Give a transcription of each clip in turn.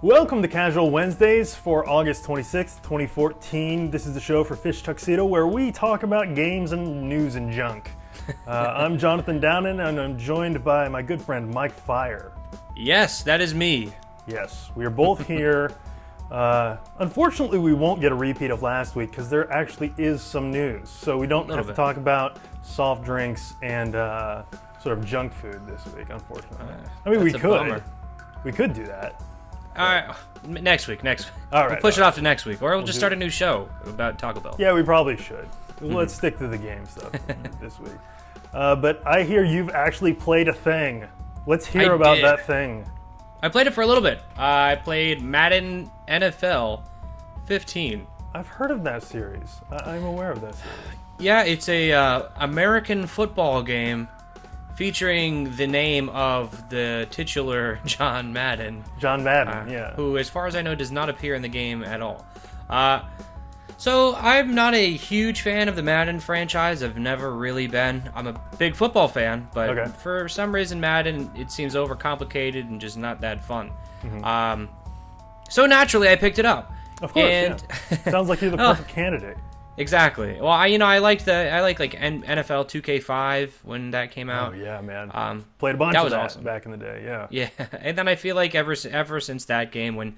Welcome to Casual Wednesdays for August 26th, 2014. This is the show for Fish Tuxedo where we talk about games and news and junk. I'm Jonathan Downin and I'm joined by my good friend Mike Feyrer. Yes, that is me. Yes, we are both here. Unfortunately, we won't get a repeat of last week because there actually is some news. So we don't have to talk about soft drinks and sort of junk food this week, unfortunately. I mean, we could. Bummer. We could do that. All right, next week. All right, we'll push it off to next week, or we'll just start a new show about Taco Bell. Yeah, we probably should. Let's stick to the game stuff this week. But I hear you've actually played a thing. Let's hear about that thing. I played it for a little bit. I played Madden NFL 15. I've heard of that series. I'm aware of that series. Yeah, it's a American football game featuring the name of the titular John Madden. John Madden, yeah. Who, as far as I know, does not appear in the game at all. So I'm not a huge fan of the Madden franchise. I've never really been. I'm a big football fan, but for some reason Madden, it seems overcomplicated and just not that fun. Mm-hmm. So naturally I picked it up. Of course, yeah. Sounds like you're the perfect candidate. Exactly. Well, I like NFL 2K5 when that came out. Oh yeah, man. Played a bunch of that awesome. Back in the day. Yeah. Yeah, and then I feel like ever since that game, when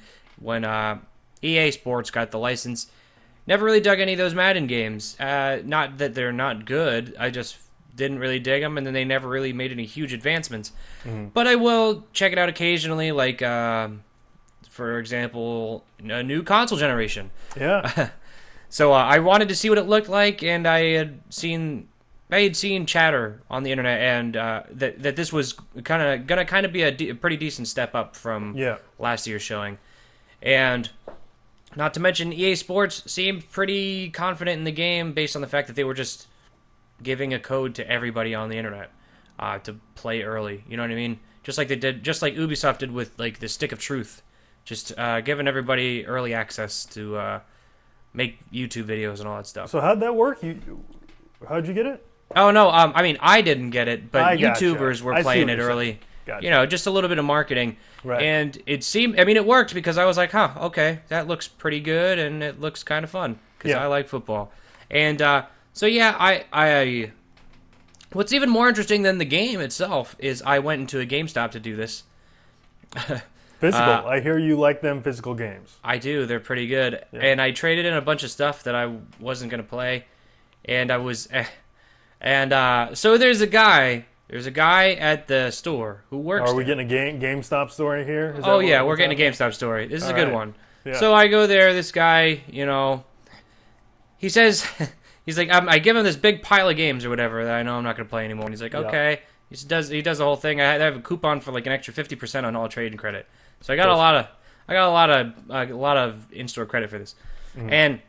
EA Sports got the license, never really dug any of those Madden games. Not that they're not good. I just didn't really dig them, and then they never really made any huge advancements. Mm-hmm. But I will check it out occasionally, like for example, a new console generation. Yeah. So I wanted to see what it looked like, and I had seen chatter on the internet, and that this was gonna be a pretty decent step up from last year's showing, and not to mention EA Sports seemed pretty confident in the game based on the fact that they were just giving a code to everybody on the internet to play early. You know what I mean? Just like Ubisoft did with like the Stick of Truth, just giving everybody early access to. Make YouTube videos and all that stuff. So how'd that work? How'd you get it? Oh no, I mean I didn't get it, but YouTubers were playing it early. Gotcha. You know, just a little bit of marketing. Right. And it worked because I was like, okay, that looks pretty good and it looks kind of fun because I like football. And so yeah, I what's even more interesting than the game itself is I went into a GameStop to do this. Physical. I hear you like them physical games. I do. They're pretty good. Yeah. And I traded in a bunch of stuff that I wasn't going to play. And I was... so there's a guy at the store who works Are we getting a GameStop story here? We're getting a GameStop story. This is a good one. Yeah. So I go there. This guy, he says... He's like, I give him this big pile of games or whatever that I know I'm not going to play anymore. And he's like, okay. He does the whole thing. I have a coupon for like an extra 50% on all trade and credit. So I got a lot of in-store credit for this. Mm-hmm. And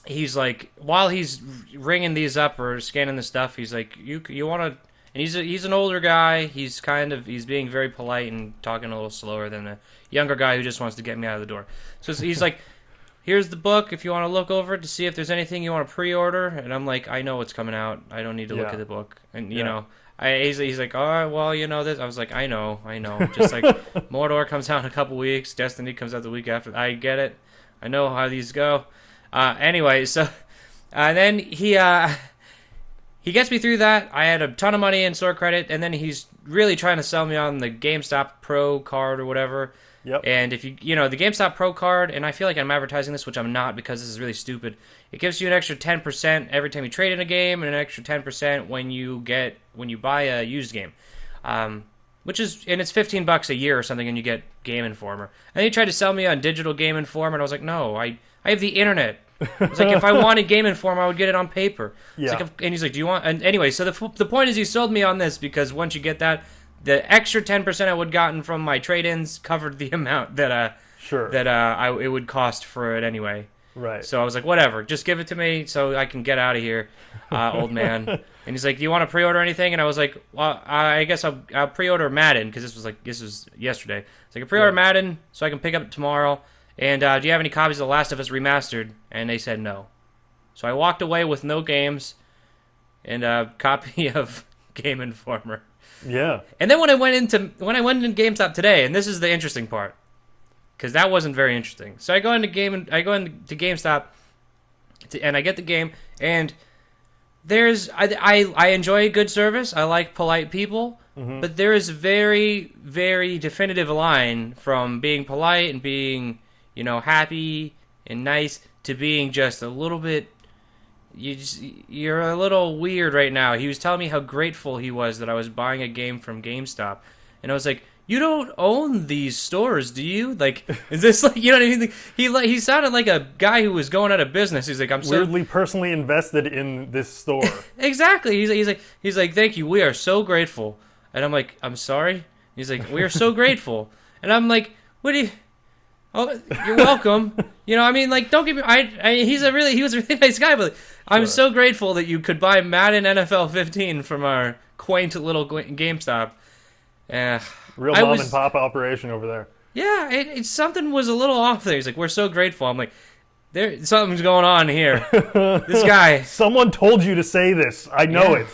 he's like, while he's ringing these up or scanning the stuff, he's like, you want to? And he's an older guy. He's being very polite and talking a little slower than a younger guy who just wants to get me out of the door. So he's like, here's the book if you want to look over it to see if there's anything you want to pre-order. And I'm like, I know what's coming out. I don't need to look at the book. And you know. He's like, all right, well, this. I was like, I know. Just like Mordor comes out in a couple weeks, Destiny comes out the week after. I get it. I know how these go. Anyway, so then he gets me through that. I had a ton of money in store credit, and then he's really trying to sell me on the GameStop Pro card or whatever. Yep. And if the GameStop Pro card, and I feel like I'm advertising this, which I'm not because this is really stupid. It gives you an extra 10% every time you trade in a game, and an extra 10% when you buy a used game, which is it's $15 a year or something, and you get Game Informer. And he tried to sell me on digital Game Informer, and I was like, no, I have the internet. It's like if I wanted Game Informer, I would get it on paper. Yeah. And he's like, do you want? And anyway, so the point is, he sold me on this because once you get that. The extra 10% I would have gotten from my trade-ins covered the amount that it would cost for it anyway. Right. So I was like, whatever, just give it to me so I can get out of here, old man. And he's like, do you want to pre-order anything? And I was like, well, I guess I'll pre-order Madden because this was yesterday. So I can pre-order Madden so I can pick up it tomorrow. And do you have any copies of The Last of Us Remastered? And they said no. So I walked away with no games and a copy of Game Informer. Yeah. And then when I went into GameStop today, and this is the interesting part, because that wasn't very interesting. So I go into GameStop, and I get the game, and I enjoy good service. I like polite people, but there is a very, very definitive line from being polite and being, happy and nice to being just a little bit. You're a little weird right now. He was telling me how grateful he was that I was buying a game from GameStop, and I was like, you don't own these stores, do you? Like, is this like, you know what I mean? He sounded like a guy who was going out of business. He's like, I'm weirdly personally invested in this store. Exactly. He's like, thank you. We are so grateful. And I'm like, I'm sorry. He's like, we are so grateful. And I'm like, what do you? Oh, you're welcome. I mean, like, don't get me. He was a really nice guy, but I'm so grateful that you could buy Madden NFL 15 from our quaint little GameStop. Real mom and pop operation over there. Yeah, something was a little off there. He's like, we're so grateful. I'm like, something's going on here. This guy. Someone told you to say this. I know it.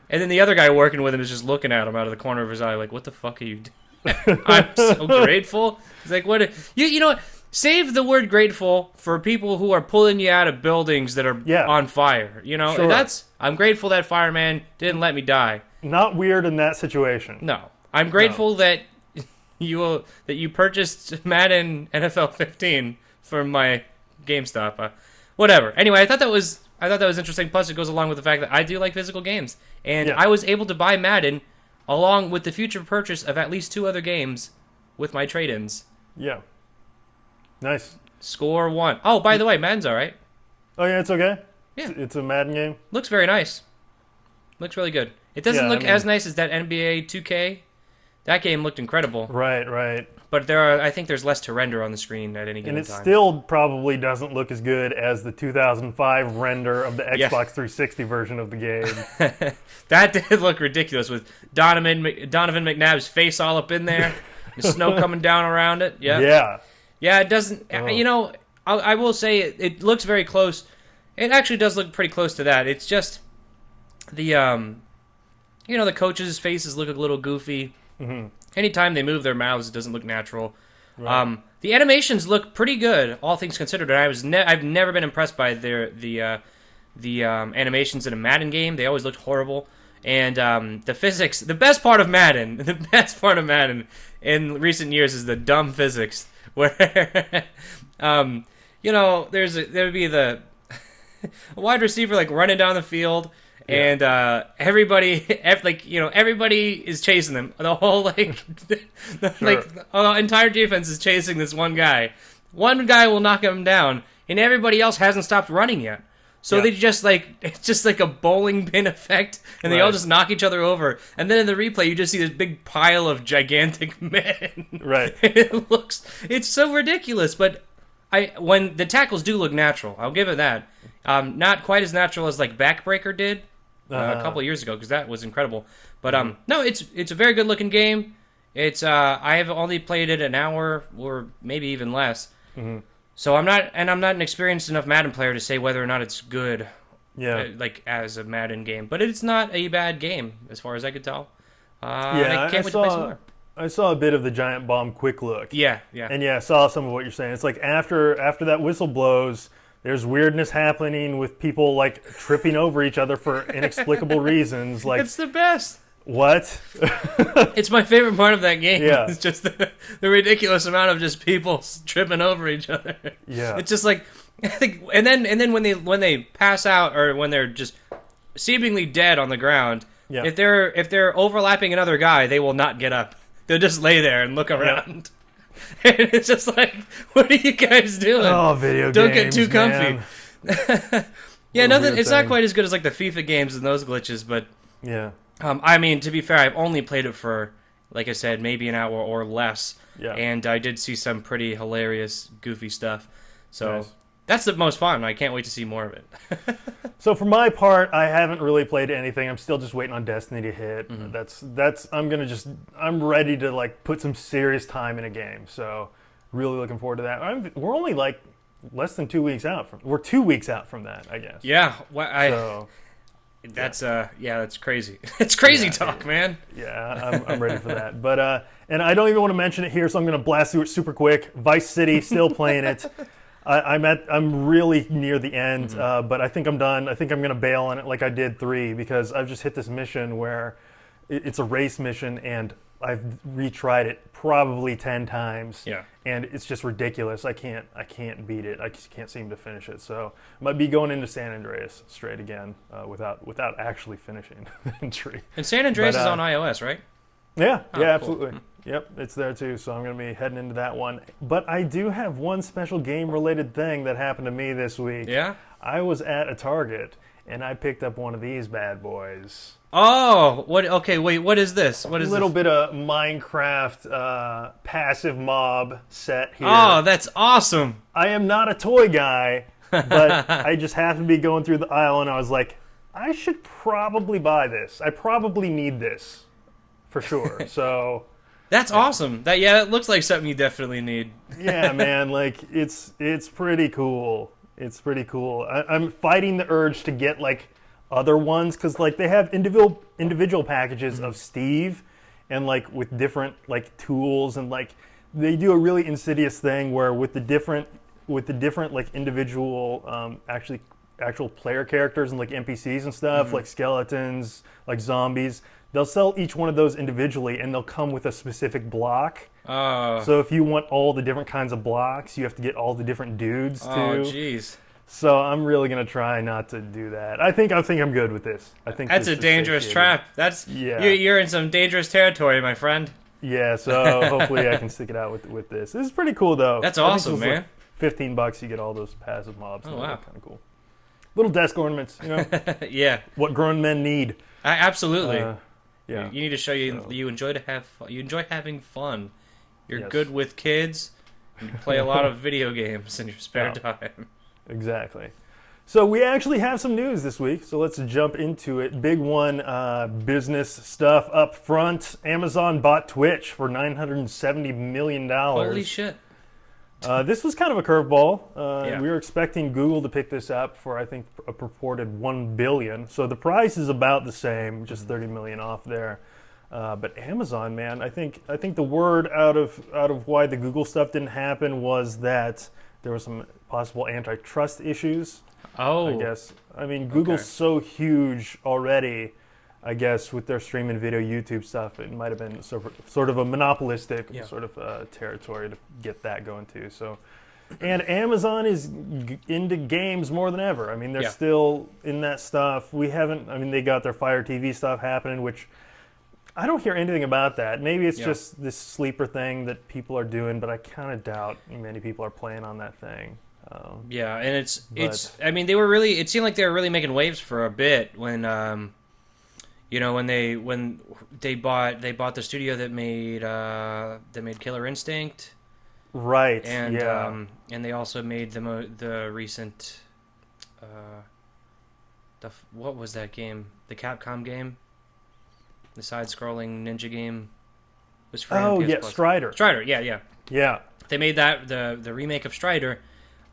And then the other guy working with him is just looking at him out of the corner of his eye, like, what the fuck are you doing? I'm so grateful. He's like, what? You know what? Save the word grateful for people who are pulling you out of buildings that are on fire. Sure. I'm grateful that fireman didn't let me die. Not weird in that situation. No. I'm grateful that you purchased Madden NFL 15 from my GameStop. Whatever. Anyway, I thought that was interesting. Plus, it goes along with the fact that I do like physical games, and I was able to buy Madden along with the future purchase of at least 2 other games with my trade-ins. Yeah. Nice. Score 1. Oh, by the way, Madden's all right. Oh yeah, it's okay. Yeah, it's a Madden game. Looks very nice. Looks really good. It doesn't look as nice as that NBA 2K. That game looked incredible. Right. But I think there's less to render on the screen at any given time. And it still probably doesn't look as good as the 2005 render of the Xbox 360 version of the game. That did look ridiculous with Donovan McNabb's face all up in there, the snow coming down around it. Yeah, it doesn't. Oh. I will say it looks very close. It actually does look pretty close to that. It's just the the coaches' faces look a little goofy. Mm-hmm. Anytime they move their mouths, it doesn't look natural. Right. The animations look pretty good, all things considered. And I've never been impressed by the animations in a Madden game. They always looked horrible. And the physics, the best part of Madden in recent years is the dumb physics, where there would be the wide receiver like running down the field. And everybody is chasing them. The whole the entire defense is chasing this one guy. One guy will knock him down, and everybody else hasn't stopped running yet. So they just it's just like a bowling pin effect, and they all just knock each other over. And then in the replay, you just see this big pile of gigantic men. Right. It's so ridiculous, but when the tackles do look natural, I'll give it that. Not quite as natural as like Backbreaker did. A couple of years ago, because that was incredible. But no, it's a very good looking game. It's I have only played it an hour or maybe even less. Mm-hmm. So I'm not an experienced enough Madden player to say whether or not it's good. Yeah, like as a Madden game, but it's not a bad game as far as I could tell. I can't wait to play some more. I saw a bit of the Giant Bomb quick look. Yeah. And I saw some of what you're saying. It's like after that whistle blows, there's weirdness happening with people like tripping over each other for inexplicable reasons. Like it's the best. What? It's my favorite part of that game. Yeah. It's just the ridiculous amount of just people tripping over each other. Yeah. It's just like, and then when they pass out or when they're just seemingly dead on the ground, if they're overlapping another guy, they will not get up. They'll just lay there and look around. And it's just like, what are you guys doing? Oh, video Don't games, get too comfy. Nothing. It's not quite as good as like the FIFA games and those glitches, but yeah. I mean, to be fair, I've only played it for, like I said, maybe an hour or less. Yeah. And I did see some pretty hilarious, goofy stuff. So that's the most fun. I can't wait to see more of it. So for my part, I haven't really played anything. I'm still just waiting on Destiny to hit. Mm-hmm. I'm ready to like put some serious time in a game. So really looking forward to that. We're only like less than 2 weeks out. We're 2 weeks out from that, I guess. Yeah. That's that's crazy. It's crazy talk, man. Yeah, I'm ready for that. But and I don't even want to mention it here, so I'm going to blast through it super quick. Vice City, still playing it. I'm really near the end, but I think I'm done. I think I'm going to bail on it like I did 3 because I've just hit this mission where it's a race mission and I've retried it probably 10 times. Yeah. And it's just ridiculous. I can't beat it. I just can't seem to finish it. So I might be going into San Andreas straight again without actually finishing the entry. And San Andreas is on iOS, right? Yeah, cool. absolutely. Yep, it's there too. So I'm going to be heading into that one. But I do have one special game-related thing that happened to me this week. Yeah? I was at a Target and I picked up one of these bad boys. Oh, what? Okay, wait. What is this? What is a little this? bit of Minecraft passive mob set here. Oh, that's awesome. I am not a toy guy, but I just happened to be going through the aisle and I was like, I should probably buy this. I probably need this for sure. So that's awesome. That looks like something you definitely need. Yeah, man. Like it's pretty cool. It's pretty cool. I'm fighting the urge to get like other ones because like they have individual packages of Steve and like with different like tools and like they do a really insidious thing where with the different like individual actual player characters and like NPCs and stuff like skeletons, like zombies, they'll sell each one of those individually and they'll come with a specific block. So if you want all the different kinds of blocks, you have to get all the different dudes too. Oh, jeez. So I'm really gonna try not to do that. I think I'm good with this. I think that's a dangerous trap. That's you're in some dangerous territory, my friend. Yeah. So hopefully I can stick it out with this. This is pretty cool though. That's awesome, man. Like $15, you get all those passive mobs. Oh wow, kind of cool. Little desk ornaments, you know. Yeah. What grown men need. Absolutely. Yeah. You need to show you enjoy having fun. You're good with kids. And you play a lot of video games in your spare time. Exactly. So we actually have some news this week, so let's jump into it. Big one, business stuff up front. Amazon bought Twitch for $970 million. Holy shit. This was kind of a curveball. We were expecting Google to pick this up for, I think, a purported $1 billion. So the price is about the same, just $30 million off there. But Amazon, man, I think the word out of why the Google stuff didn't happen was that there were some possible antitrust issues. Oh, I guess. I mean, Google's so huge already. I guess with their streaming video, YouTube stuff, it might have been sort of a monopolistic sort of territory to get that going too. So, and Amazon is into games more than ever. I mean, they're still in that stuff. They got their Fire TV stuff happening, which I don't hear anything about that. Maybe it's just this sleeper thing that people are doing, but I kind of doubt many people are playing on that thing. And it's. I mean, it seemed like they were really making waves for a bit when, when they bought the studio that made Killer Instinct, right? And they also made the recent, what was that game? The Capcom game. The side-scrolling ninja game was free on PS Plus. Strider. Strider, yeah. They made that the remake of Strider,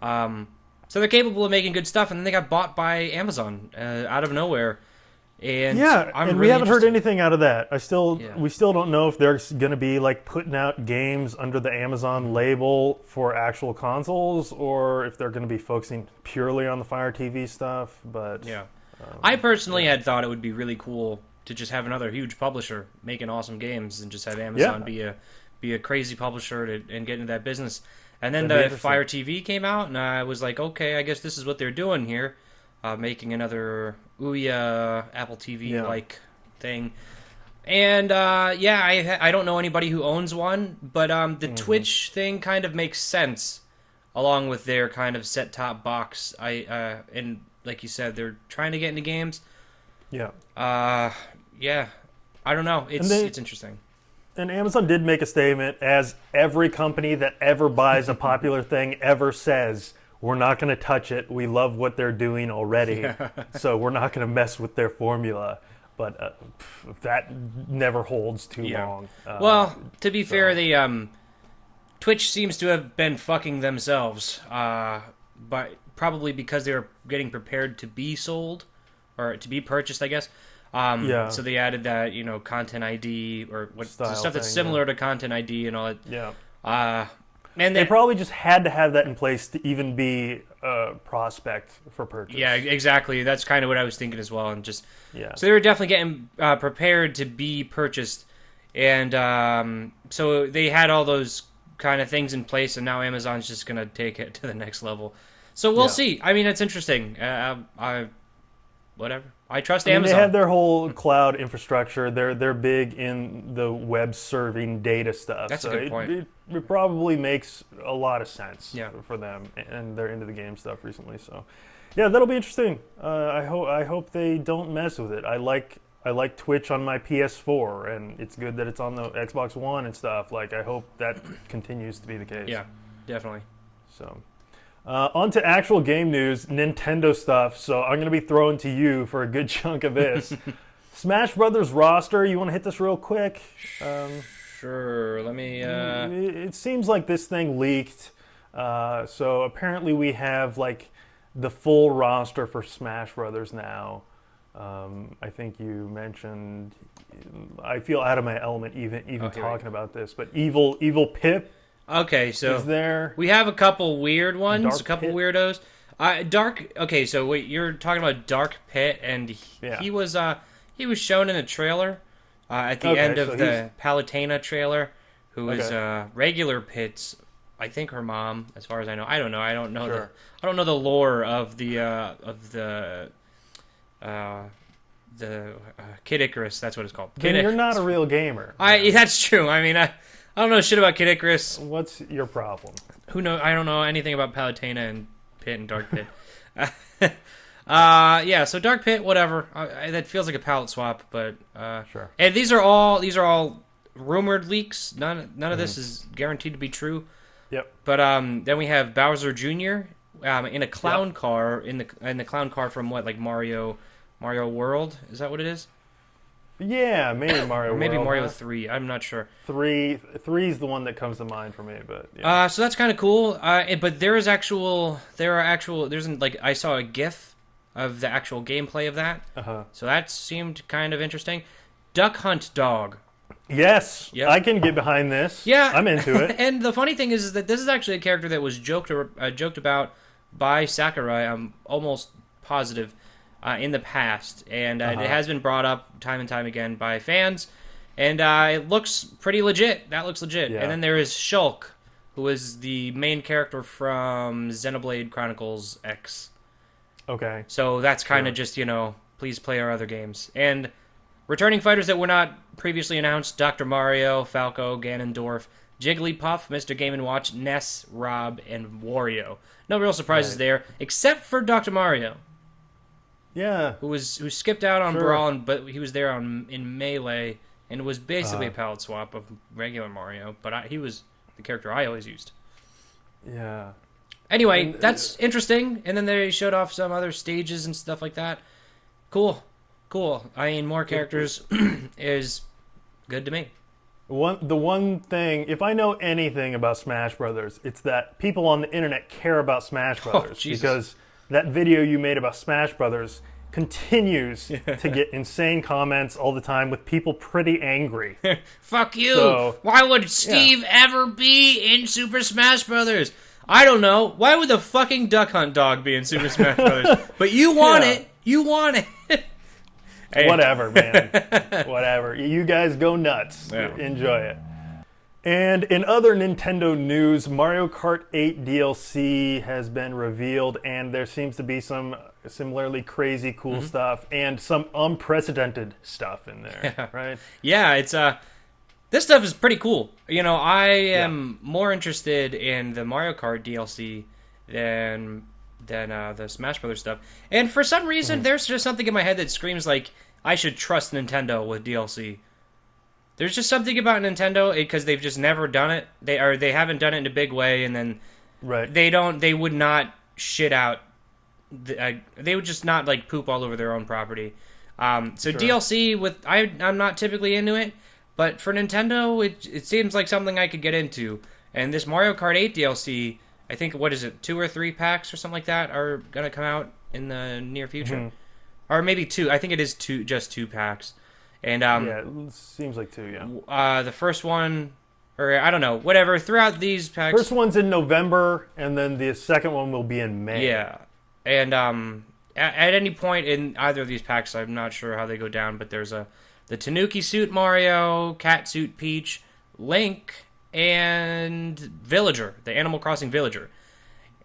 so they're capable of making good stuff, and then they got bought by Amazon out of nowhere. And we haven't heard anything out of that. We still don't know if they're going to be like putting out games under the Amazon label for actual consoles, or if they're going to be focusing purely on the Fire TV stuff. But I personally had thought it would be really cool to just have another huge publisher making awesome games and just have Amazon be a crazy publisher and get into that business. And then the Fire TV came out, and I was like, okay, I guess this is what they're doing here, making another Ouya Apple TV-like thing. And I don't know anybody who owns one, but the Twitch thing kind of makes sense, along with their kind of set-top box. And like you said, they're trying to get into games. I don't know. It's interesting. And Amazon did make a statement, as every company that ever buys a popular thing ever says, we're not going to touch it. We love what they're doing already, so we're not going to mess with their formula. But that never holds too long. Well, to be fair, Twitch seems to have been fucking themselves, but probably because they were getting prepared to be sold. or to be purchased, I guess. So they added that, content ID or what stuff that's similar to content ID and all that. Yeah. And they probably just had to have that in place to even be a prospect for purchase. Yeah, exactly. That's kind of what I was thinking as well. And so they were definitely getting prepared to be purchased. And so they had all those kind of things in place, and now Amazon's just going to take it to the next level. So we'll see. I mean, it's interesting. Whatever. I trust Amazon. They have their whole cloud infrastructure. They're big in the web serving data stuff. That's a good point. It probably makes a lot of sense for them, and they're into the game stuff recently. So, yeah, that'll be interesting. I hope they don't mess with it. I like Twitch on my PS4, and it's good that it's on the Xbox One and stuff. Like, I hope that continues to be the case. Yeah, definitely. So. On to actual game news, Nintendo stuff. So I'm going to be throwing to you for a good chunk of this. Smash Brothers roster, you want to hit this real quick? Sure, let me... It seems like this thing leaked. So apparently we have like the full roster for Smash Brothers now. I think you mentioned... I feel out of my element even talking about this. But Evil Pip. Okay, so is there... we have a couple weird ones, weirdos. Okay, so wait, you're talking about Dark Pit, and he was shown in a trailer at the end of the Palutena trailer, who is regular Pit's, I think her mom, as far as I know. I don't know. I don't know the lore of the Kid Icarus. That's what it's called. Then you're not a real gamer. That's true. I mean, I don't know shit about Kid Icarus. What's your problem? Who knows? I don't know anything about Palutena and Pit and Dark Pit. So Dark Pit, whatever. That feels like a palette swap, but sure. And these are all rumored leaks. None of this is guaranteed to be true. Yep. But then we have Bowser Jr. In a clown car in the clown car from what, like Mario World? Is that what it is? Yeah, maybe Mario World. Maybe Mario 3. I'm not sure. 3 is the one that comes to mind for me, but so that's kind of cool. But there's I saw a GIF of the actual gameplay of that. So that seemed kind of interesting. Duck Hunt Dog. Yes, I can get behind this. Yeah, I'm into it. And the funny thing is that this is actually a character that was joked about by Sakurai. I'm almost positive. In the past, and it has been brought up time and time again by fans, and it looks pretty legit. That looks legit. Yeah. And then there is Shulk, who is the main character from Xenoblade Chronicles X. Okay. So that's kind of just, please play our other games. And returning fighters that were not previously announced, Dr. Mario, Falco, Ganondorf, Jigglypuff, Mr. Game & Watch, Ness, Rob, and Wario. No real surprises there, except for Dr. Mario. Yeah, who skipped out on Brawl, but he was there in Melee, and it was basically a palette swap of regular Mario. But he was the character I always used. Yeah. Anyway, that's interesting. And then they showed off some other stages and stuff like that. Cool. I mean, more characters is good to me. The one thing, if I know anything about Smash Brothers, it's that people on the internet care about Smash Brothers because that video you made about Smash Brothers continues to get insane comments all the time with people pretty angry. Fuck you! So, why would Steve ever be in Super Smash Brothers? I don't know. Why would the fucking Duck Hunt Dog be in Super Smash Brothers? But you want it. You want it. Hey. Whatever, man. Whatever. You guys go nuts. Yeah. Enjoy it. And in other Nintendo news, Mario Kart 8 DLC has been revealed, and there seems to be some similarly crazy cool stuff and some unprecedented stuff in there, right? Yeah, it's this stuff is pretty cool. I am more interested in the Mario Kart DLC than the Smash Brothers stuff. And for some reason, there's just something in my head that screams like I should trust Nintendo with DLC. There's just something about Nintendo because they've just never done it. They haven't done it in a big way, and then they would not shit out. They would just not like poop all over their own property. DLC I'm not typically into it, but for Nintendo it seems like something I could get into. And this Mario Kart 8 DLC, I think 2 or 3 packs or something like that are gonna come out in the near future. or maybe 2. I think it is just 2 packs. And yeah, it seems like 2. Yeah. The first one, or I don't know, whatever. Throughout these packs, first one's in November, and then the second one will be in May. Yeah, and at any point in either of these packs, I'm not sure how they go down, but there's the Tanuki suit Mario, cat suit Peach, Link, and Villager, the Animal Crossing Villager.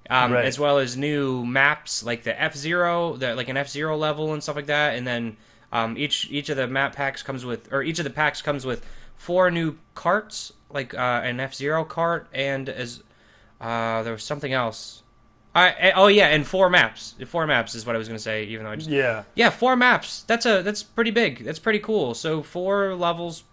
Right. As well as new maps like the F-Zero, like an F-Zero level and stuff like that. And then each of the map packs comes with, or each of the packs comes with 4 new carts, like an F-Zero cart, and there was something else. And 4 maps. 4 maps is what I was going to say, even though I just... Yeah, 4 maps. That's pretty big. That's pretty cool. So 4 levels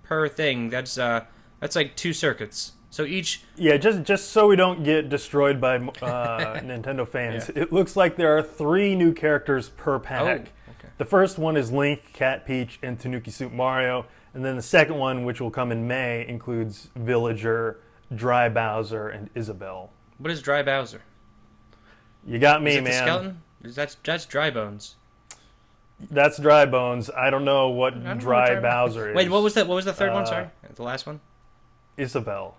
per thing. That's like 2 circuits. So each... Yeah, just so we don't get destroyed by Nintendo fans, it looks like there are 3 new characters per pack. Oh, okay. The first one is Link, Cat Peach, and Tanuki Suit Mario. And then the second one, which will come in May, includes Villager, Dry Bowser, and Isabelle. What is Dry Bowser? You got me, is it man. The skeleton? That's Dry Bones. That's Dry Bones. I don't know what Dry Bowser is. Wait, what was that? What was the third one? Sorry, the last one. Isabelle.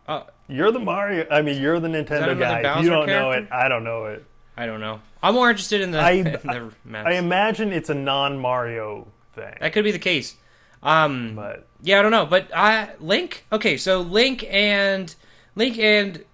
Oh, you're the Mario. I mean, you're the Nintendo guy. If you don't know it, I don't know it. I don't know. I'm more interested in the maps. I imagine it's a non-Mario thing. That could be the case. But yeah, I don't know. But Link. Okay, so Link and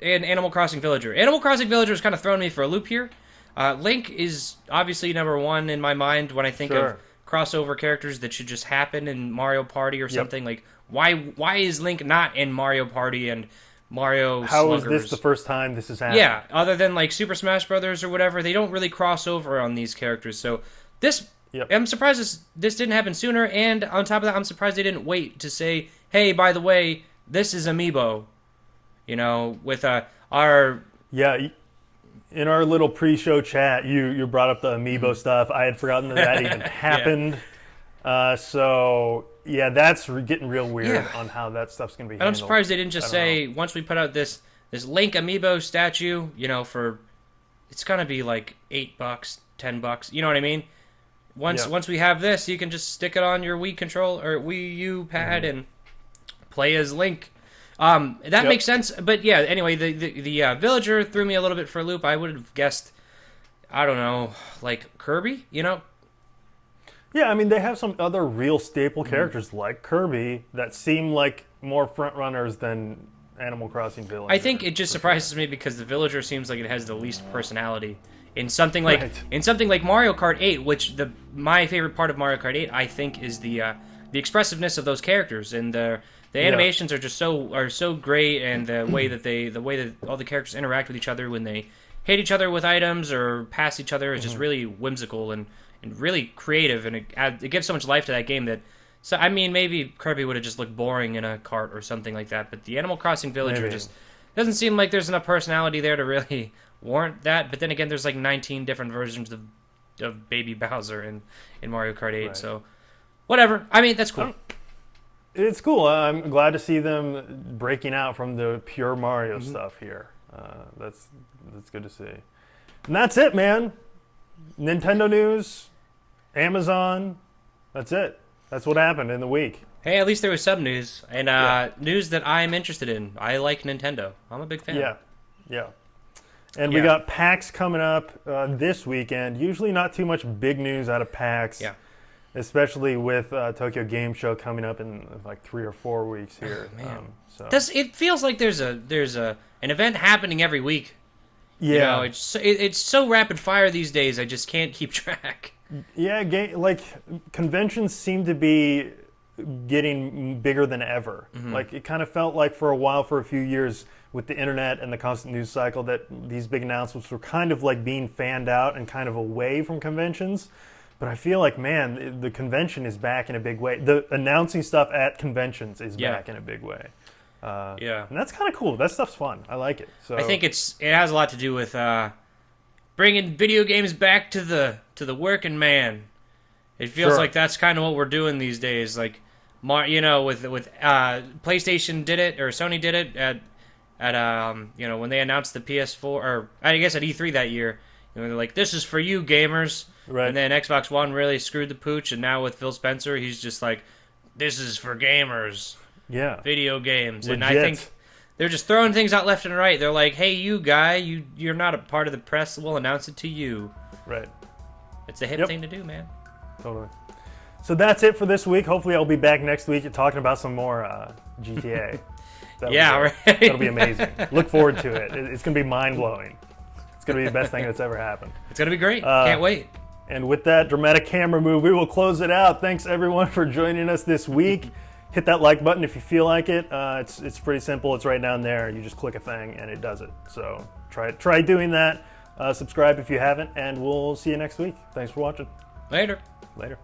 Animal Crossing Villager. Animal Crossing Villager is kind of throwing me for a loop here. Link is obviously number 1 in my mind when I think of crossover characters that should just happen in Mario Party or something. Like, why is Link not in Mario Party and Mario How Sluggers? is this the first time this has happened? Yeah, other than like Super Smash Brothers or whatever, they don't really cross over on these characters. So this, I'm surprised this didn't happen sooner. And on top of that, I'm surprised they didn't wait to say, hey, by the way, this is Amiibo. You know, with our... Yeah, in our little pre-show chat, you brought up the Amiibo stuff. I had forgotten that even happened. So, yeah, that's getting real weird on how that stuff's going to be handled. And I'm surprised they didn't just say, once we put out this Link Amiibo statue, you know, it's going to be like $8, $10, you know what I mean? Once we have this, you can just stick it on your Wii control or Wii U pad and play as Link. That makes sense, but yeah. Anyway, the Villager threw me a little bit for a loop. I would have guessed, I don't know, like Kirby. You know? Yeah, I mean they have some other real staple characters like Kirby that seem like more front runners than Animal Crossing Villager. I think it just surprises me because the Villager seems like it has the least personality in something like Mario Kart 8, which my favorite part of Mario Kart 8 I think is the expressiveness of those characters and the animations are just so great, and the way that all the characters interact with each other when they hit each other with items or pass each other is just really whimsical and really creative, and it gives so much life to that game that. So I mean, maybe Kirby would have just looked boring in a cart or something like that, but the Animal Crossing Villager just doesn't seem like there's enough personality there to really warrant that. But then again, there's like 19 different versions of Baby Bowser in Mario Kart 8, so whatever. I mean, that's cool. It's cool. I'm glad to see them breaking out from the pure Mario stuff here. That's good to see. And that's it, man. Nintendo news, Amazon. That's it. That's what happened in the week. Hey, at least there was some news. And news that I'm interested in. I like Nintendo. I'm a big fan. Yeah. And we got PAX coming up this weekend. Usually not too much big news out of PAX. Yeah. Especially with Tokyo Game Show coming up in like 3 or 4 weeks here. It feels like there's an event happening every week. Yeah, you know, it's so rapid fire these days. I just can't keep track. Yeah, like conventions seem to be getting bigger than ever. Like it kind of felt like for a while, for a few years, with the internet and the constant news cycle, that these big announcements were kind of like being fanned out and kind of away from conventions. But I feel like, man, the convention is back in a big way. The announcing stuff at conventions is back in a big way. And that's kind of cool. That stuff's fun. I like it. So I think it has a lot to do with bringing video games back to the working man. It feels like that's kind of what we're doing these days. Like, you know, with PlayStation did it, or Sony did it at you know, when they announced the PS4, or I guess at E3 that year. You know, they're like, this is for you, gamers. Right. And then Xbox One really screwed the pooch, and now with Phil Spencer, he's just like, this is for gamers. Yeah. Video games. Legit. And I think they're just throwing things out left and right. They're like, hey, you guy, you're not a part of the press. We'll announce it to you. Right. It's a hip thing to do, man. Totally. So that's it for this week. Hopefully I'll be back next week talking about some more GTA. Right. That'll be amazing. Look forward to it. It's going to be mind-blowing. It's going to be the best thing that's ever happened. It's going to be great. Can't wait. And with that dramatic camera move, we will close it out. Thanks, everyone, for joining us this week. Hit that like button if you feel like it. It's pretty simple. It's right down there. You just click a thing, and it does it. So try doing that. Subscribe if you haven't, and we'll see you next week. Thanks for watching. Later. Later.